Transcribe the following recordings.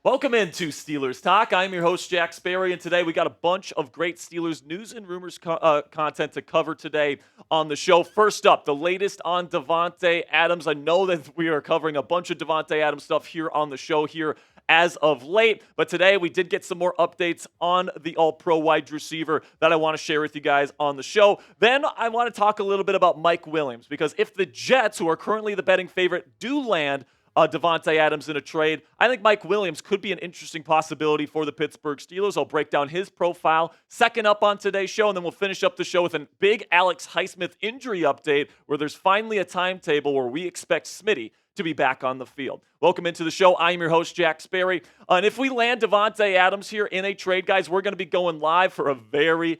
Welcome into Steelers Talk. I'm your host, Jack Sperry, and today we got a bunch of great Steelers news and rumors content to cover today on the show. First up, the latest on Davante Adams. I know that we are covering a bunch of Davante Adams stuff here on the show here as of late, but today we did get some more updates on the All-Pro wide receiver that I want to share with you guys on the show. Then I want to talk a little bit about Mike Williams, because if the Jets, who are currently the betting favorite, do land Davante Adams in a trade, I think Mike Williams could be an interesting possibility for the Pittsburgh Steelers. I'll break down his profile second up on today's show, and then we'll finish up the show with a big Alex Highsmith injury update where there's finally a timetable where we expect Smitty to be back on the field. Welcome into the show. I'm your host, Jack Sperry. And if we land Davante Adams here in a trade, guys, we're going to be going live for a very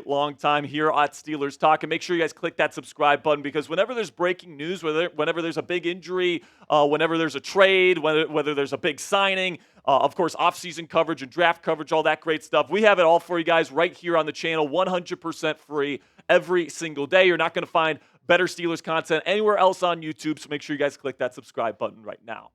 long time here at Steelers Talk. And make sure you guys click that subscribe button, because whenever there's breaking news, whenever there's a big injury, whenever there's a trade, whether there's a big signing, of course, off-season coverage and draft coverage, all that great stuff, we have it all for you guys right here on the channel, 100% free every single day. You're not going to find better Steelers content anywhere else on YouTube, so make sure you guys click that subscribe button right now.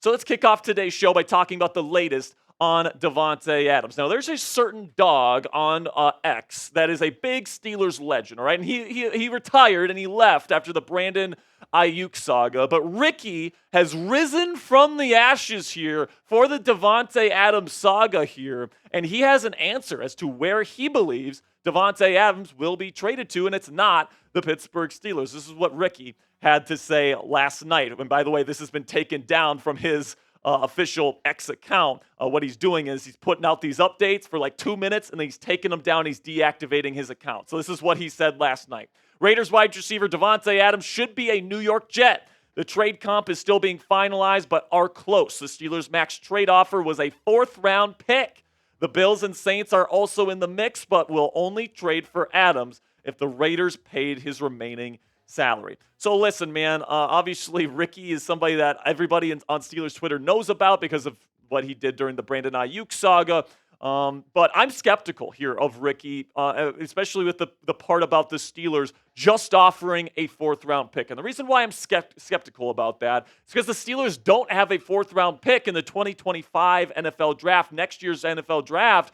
So let's kick off today's show by talking about the latest on Davante Adams. Now, there's a certain dog on X that is a big Steelers legend, all right? And he retired and he left after the Brandon Ayuk saga. But Ricky has risen from the ashes here for the Davante Adams saga here, and he has an answer as to where he believes Davante Adams will be traded to, and it's not the Pittsburgh Steelers. This is what Ricky had to say last night. And by the way, this has been taken down from his official X account. What he's doing is he's putting out these updates for like 2 minutes, and then he's taking them down. He's deactivating his account. So this is what he said last night. Raiders wide receiver Davante Adams should be a New York Jet. The trade comp is still being finalized, but are close. The Steelers' max trade offer was a 4th-round pick. The Bills and Saints are also in the mix, but will only trade for Adams if the Raiders paid his remaining salary. So listen, man, obviously Ricky is somebody that everybody on Steelers Twitter knows about because of what he did during the Brandon Ayuk saga. But I'm skeptical here of Ricky, especially with the part about the Steelers just offering a 4th-round pick. And the reason why I'm skeptical about that is because the Steelers don't have a 4th-round pick in the 2025 NFL draft, next year's NFL draft,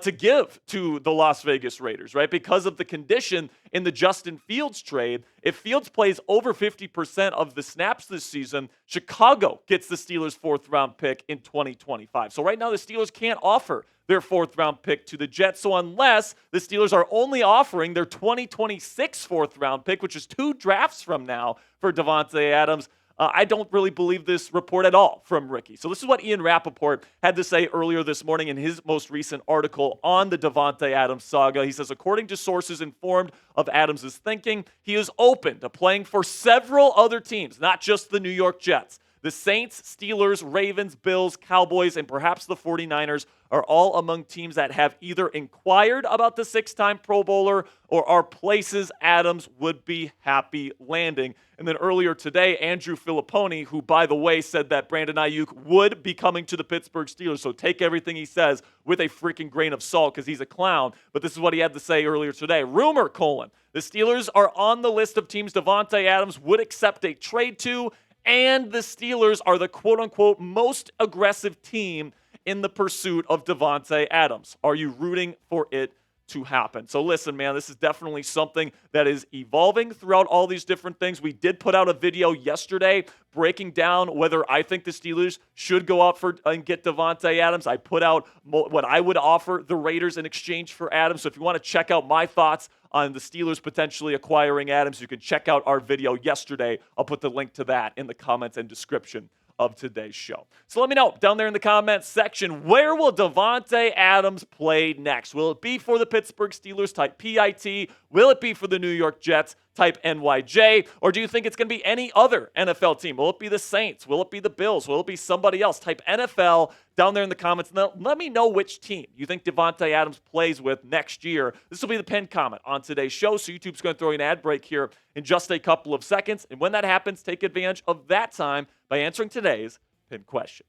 to give to the Las Vegas Raiders, right? Because of the condition in the Justin Fields trade. If Fields plays over 50% of the snaps this season, Chicago gets the Steelers' 4th-round pick in 2025. So right now the Steelers can't offer their 4th-round pick to the Jets. So unless the Steelers are only offering their 2026 4th-round pick, which is 2 drafts from now for Davante Adams, I don't really believe this report at all from Ricky. So this is what Ian Rapoport had to say earlier this morning in his most recent article on the Davante Adams saga. He says, according to sources informed of Adams' thinking, he is open to playing for several other teams, not just the New York Jets. The Saints, Steelers, Ravens, Bills, Cowboys, and perhaps the 49ers are all among teams that have either inquired about the 6-time Pro Bowler or are places Adams would be happy landing. And then earlier today, Andrew Fillipponi, who, by the way, said that Brandon Ayuk would be coming to the Pittsburgh Steelers, so take everything he says with a freaking grain of salt because he's a clown. But this is what he had to say earlier today. Rumor, the Steelers are on the list of teams Davante Adams would accept a trade to, and the Steelers are the quote-unquote most aggressive team in the pursuit of Davante Adams. Are you rooting for it to happen? So listen, man, this is definitely something that is evolving throughout all these different things. We did put out a video yesterday breaking down whether I think the Steelers should go out for and get Davante Adams. I put out what I would offer the Raiders in exchange for Adams. So if you want to check out my thoughts on the Steelers potentially acquiring Adams, you can check out our video yesterday. I'll put the link to that in the comments and description of today's show. So let me know down there in the comments section, where will Davante Adams play next? Will it be for the Pittsburgh Steelers, type PIT? Will it be for the New York Jets, type NYJ? Or do you think it's going to be any other NFL team? Will it be the Saints? Will it be the Bills? Will it be somebody else? Type NFL down there in the comments. And let me know which team you think Davante Adams plays with next year. This will be the pinned comment on today's show. So YouTube's going to throw you an ad break here in just a couple of seconds. And when that happens, take advantage of that time by answering today's pinned question.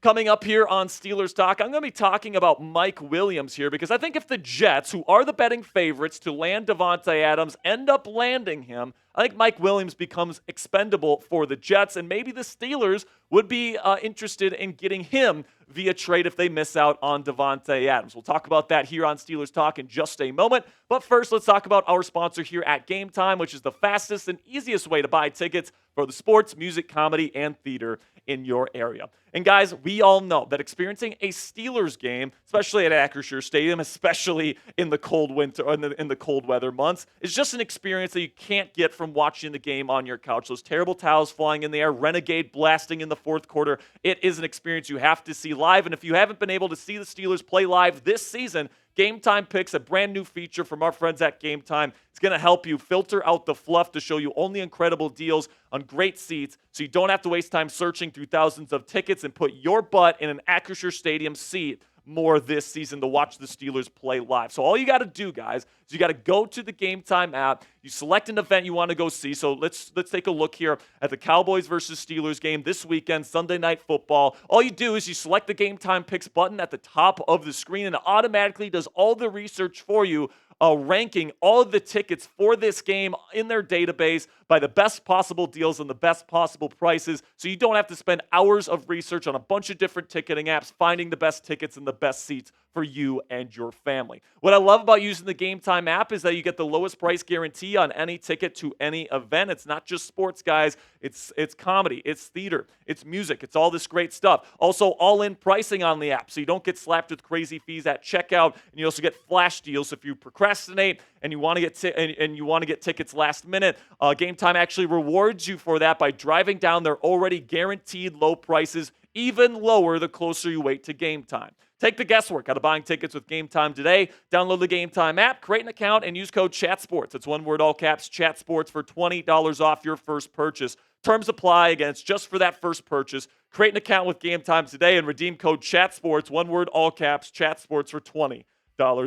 Coming up here on Steelers Talk, I'm going to be talking about Mike Williams here because I think if the Jets, who are the betting favorites to land Davante Adams, end up landing him, I think Mike Williams becomes expendable for the Jets, and maybe the Steelers would be interested in getting him via trade if they miss out on Davante Adams. We'll talk about that here on Steelers Talk in just a moment. But first, let's talk about our sponsor here at Game Time, which is the fastest and easiest way to buy tickets for the sports, music, comedy, and theater in your area. And guys, we all know that experiencing a Steelers game, especially at Acrisure Stadium, especially in the cold winter or in the cold weather months, is just an experience that you can't get from watching the game on your couch. Those terrible towels flying in the air, Renegade blasting in the fourth quarter. It is an experience you have to see live. And if you haven't been able to see the Steelers play live this season, Game Time Picks, a brand new feature from our friends at Game Time. It's going to help you filter out the fluff to show you only incredible deals on great seats so you don't have to waste time searching through thousands of tickets and put your butt in an Acrisure Stadium seat more this season to watch the Steelers play live. So all you got to do, guys, is you got to go to the Game Time app. You select an event you want to go see. So let's take a look here at the Cowboys versus Steelers game this weekend, Sunday Night Football. All you do is you select the Game Time Picks button at the top of the screen, and it automatically does all the research for you, ranking all of the tickets for this game in their database by the best possible deals and the best possible prices, so you don't have to spend hours of research on a bunch of different ticketing apps finding the best tickets and the best seats for you and your family. What I love about using the Game Time app is that you get the lowest price guarantee on any ticket to any event. It's not just sports, guys. It's comedy, it's theater, it's music, it's all this great stuff. Also, all-in pricing on the app, so you don't get slapped with crazy fees at checkout, and you also get flash deals if you procrastinate and you want to get tickets last minute. Game Time actually rewards you for that by driving down their already guaranteed low prices even lower the closer you wait to game time. Take the guesswork out of buying tickets with Game Time today. Download the Game Time app, create an account, and use code CHATSPORTS. It's one word, all caps, CHATSPORTS for $20 off your first purchase. Terms apply. Again, it's just for that first purchase. Create an account with Game Time today and redeem code CHATSPORTS, one word, all caps, CHATSPORTS for $20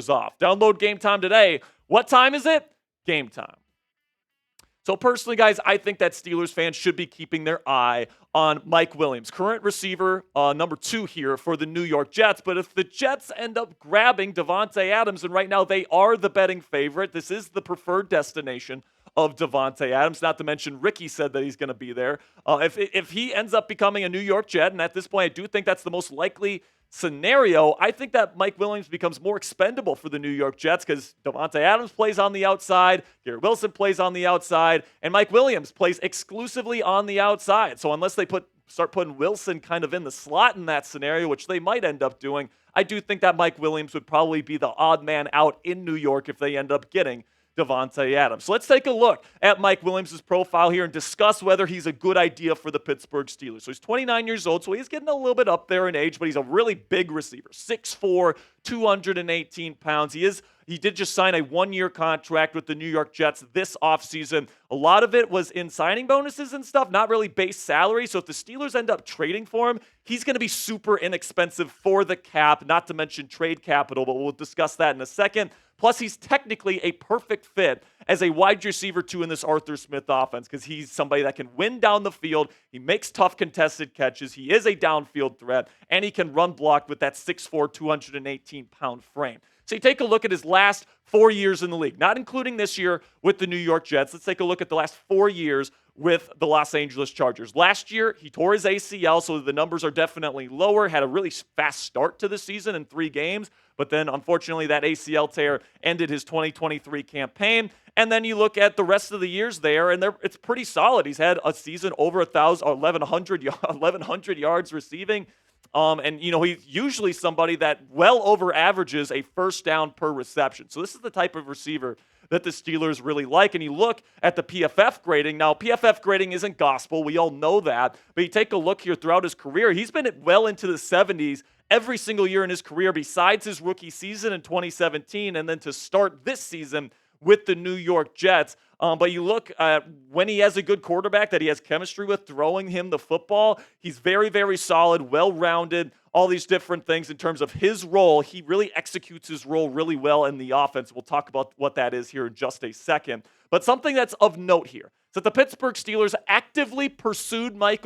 off. Download Game Time today. What time is it? Game time. So personally, guys, I think that Steelers fans should be keeping their eye on Mike Williams, current receiver number 2 here for the New York Jets. But if the Jets end up grabbing Davante Adams, and right now they are the betting favorite, this is the preferred destination of Davante Adams, not to mention Ricky said that he's going to be there. If he ends up becoming a New York Jet, and at this point I do think that's the most likely scenario, I think that Mike Williams becomes more expendable for the New York Jets because Davante Adams plays on the outside, Garrett Wilson plays on the outside, and Mike Williams plays exclusively on the outside. So unless they start putting Wilson kind of in the slot in that scenario, which they might end up doing, I do think that Mike Williams would probably be the odd man out in New York if they end up getting Davante Adams. So let's take a look at Mike Williams' profile here and discuss whether he's a good idea for the Pittsburgh Steelers. So he's 29 years old, so he's getting a little bit up there in age, but he's a really big receiver, 6'4", 218 pounds. He did just sign a 1-year contract with the New York Jets this offseason. A lot of it was in signing bonuses and stuff, not really base salary. So if the Steelers end up trading for him, he's going to be super inexpensive for the cap, not to mention trade capital, but we'll discuss that in a second. Plus, he's technically a perfect fit as a wide receiver, too, in this Arthur Smith offense because he's somebody that can win down the field. He makes tough contested catches. He is a downfield threat, and he can run block with that 6'4", 218-pound frame. So you take a look at his last 4 years in the league, not including this year with the New York Jets. Let's take a look at the last 4 years with the Los Angeles Chargers. Last year, he tore his ACL, so the numbers are definitely lower. Had a really fast start to the season in 3 games, but then unfortunately that ACL tear ended his 2023 campaign. And then you look at the rest of the years there, and it's pretty solid. He's had a season over 1,100 yards receiving. And, he's usually somebody that well over averages a first down per reception. So this is the type of receiver that the Steelers really like. And you look at the PFF grading. Now, PFF grading isn't gospel. We all know that. But you take a look here throughout his career, he's been well into the 70s every single year in his career besides his rookie season in 2017 and then to start this season with the New York Jets. But you look at when he has a good quarterback that he has chemistry with throwing him the football, he's very, very solid, well-rounded, all these different things in terms of his role. He really executes his role really well in the offense. We'll talk about what that is here in just a second. But something that's of note here is that the Pittsburgh Steelers actively pursued Mike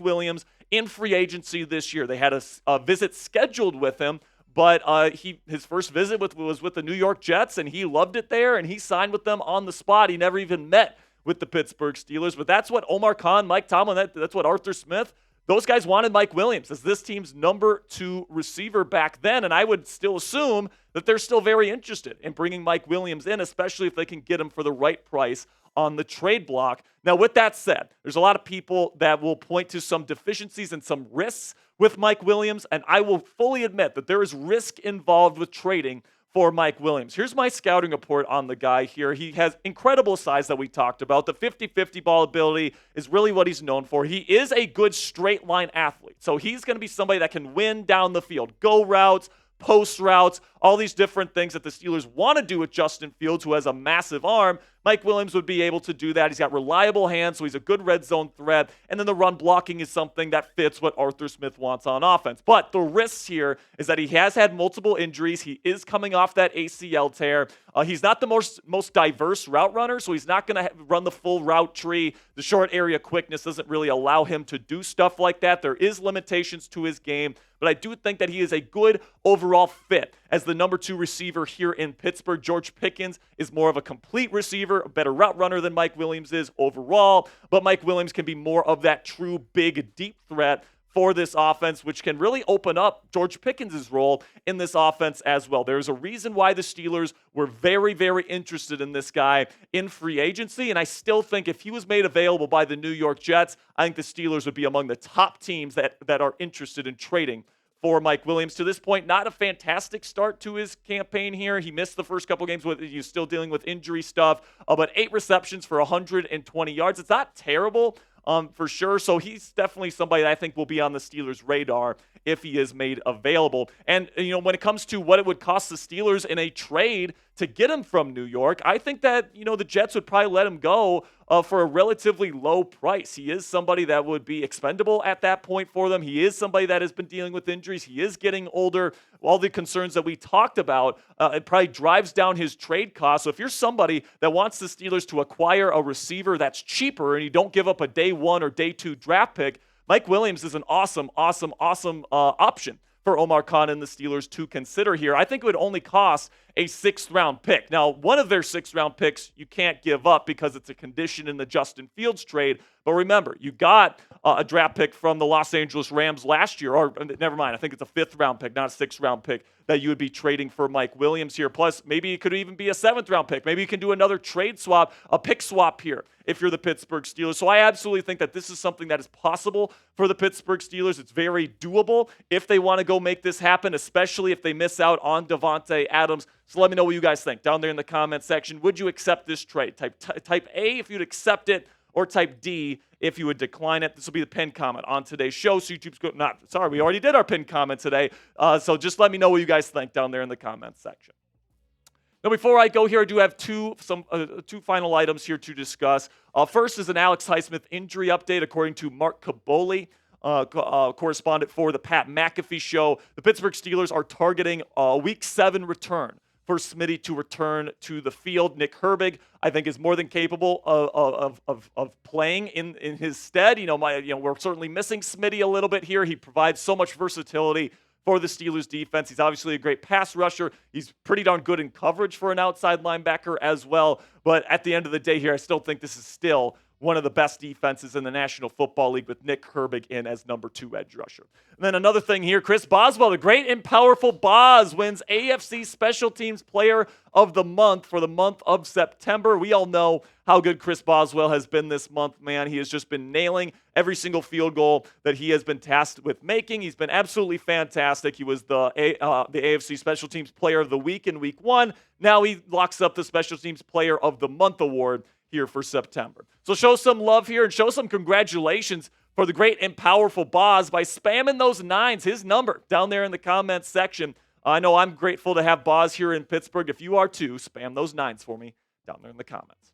Williams in free agency this year. They had a visit scheduled with him, but his first visit was with the New York Jets, and he loved it there, and he signed with them on the spot. He never even met with the Pittsburgh Steelers, but that's what Omar Khan, Mike Tomlin, that's what Arthur Smith, those guys wanted Mike Williams as this team's number 2 receiver back then, and I would still assume that they're still very interested in bringing Mike Williams in, especially if they can get him for the right price on the trade block. Now, with that said, there's a lot of people that will point to some deficiencies and some risks with Mike Williams, and I will fully admit that there is risk involved with trading for Mike Williams. Here's my scouting report on the guy here. He has incredible size that we talked about. The 50-50 ball ability is really what he's known for. He is a good straight line athlete. So he's going to be somebody that can win down the field, go routes, post routes, all these different things that the Steelers want to do with Justin Fields, who has a massive arm. Mike Williams would be able to do that. He's got reliable hands, so he's a good red zone threat. And then the run blocking is something that fits what Arthur Smith wants on offense. But the risks here is that he has had multiple injuries. He is coming off that ACL tear. He's not the most diverse route runner, so he's not going to run the full route tree. The short area quickness doesn't really allow him to do stuff like that. There is limitations to his game, but I do think that he is a good overall fit as the number 2 receiver here in Pittsburgh. George Pickens is more of a complete receiver, a better route runner than Mike Williams is overall, but Mike Williams can be more of that true big deep threat for this offense, which can really open up George Pickens' role in this offense as well. There's a reason why the Steelers were very, very interested in this guy in free agency, and I still think if he was made available by the New York Jets, I think the Steelers would be among the top teams that are interested in trading for Mike Williams. To this point, not a fantastic start to his campaign here. He missed the first couple games. He's still dealing with injury stuff, but 8 receptions for 120 yards. It's not terrible for sure. So he's definitely somebody that I think will be on the Steelers' radar if he is made available. And, when it comes to what it would cost the Steelers in a trade to get him from New York, I think that, the Jets would probably let him go for a relatively low price. He is somebody that would be expendable at that point for them. He is somebody that has been dealing with injuries. He is getting older. All the concerns that we talked about, it probably drives down his trade cost. So if you're somebody that wants the Steelers to acquire a receiver that's cheaper and you don't give up a day 1 or day 2 draft pick, Mike Williams is an awesome option for Omar Khan and the Steelers to consider here. I think it would only cost a 6th-round pick. Now, one of their 6th-round picks you can't give up because it's a condition in the Justin Fields trade. But remember, you got a draft pick from the Los Angeles Rams last year, or never mind, I think it's a 5th-round pick, not a 6th-round pick, that you would be trading for Mike Williams here. Plus, maybe it could even be a 7th-round pick. Maybe you can do another trade swap, a pick swap here if you're the Pittsburgh Steelers. So I absolutely think that this is something that is possible for the Pittsburgh Steelers. It's very doable if they want to go make this happen, especially if they miss out on Davante Adams. So let me know what you guys think down there in the comment section. Would you accept this trade? Type A if you'd accept it, or type D if you would decline it. This will be the pinned comment on today's show. So we already did our pinned comment today. So just let me know what you guys think down there in the comments section. Now, before I go here, I do have two final items here to discuss. First is an Alex Highsmith injury update, according to Mark Caboli, correspondent for the Pat McAfee Show. The Pittsburgh Steelers are targeting a Week 7 return for Smitty to return to the field. Nick Herbig, I think, is more than capable of playing in his stead. We're certainly missing Smitty a little bit here. He provides so much versatility for the Steelers defense. He's obviously a great pass rusher. He's pretty darn good in coverage for an outside linebacker as well. But at the end of the day here, I still think this is still one of the best defenses in the National Football League with Nick Herbig in as number 2 edge rusher. And then another thing here, Chris Boswell, the great and powerful Boz, wins AFC Special Teams Player of the Month for the month of September. We all know how good Chris Boswell has been this month, man. He has just been nailing every single field goal that he has been tasked with making. He's been absolutely fantastic. He was the AFC Special Teams Player of the Week in Week 1. Now he locks up the Special Teams Player of the Month award here for September. So show some love here and show some congratulations for the great and powerful Boz by spamming those 9s, his number, down there in the comments section. I know I'm grateful to have Boz here in Pittsburgh. If you are too, spam those 9s for me down there in the comments.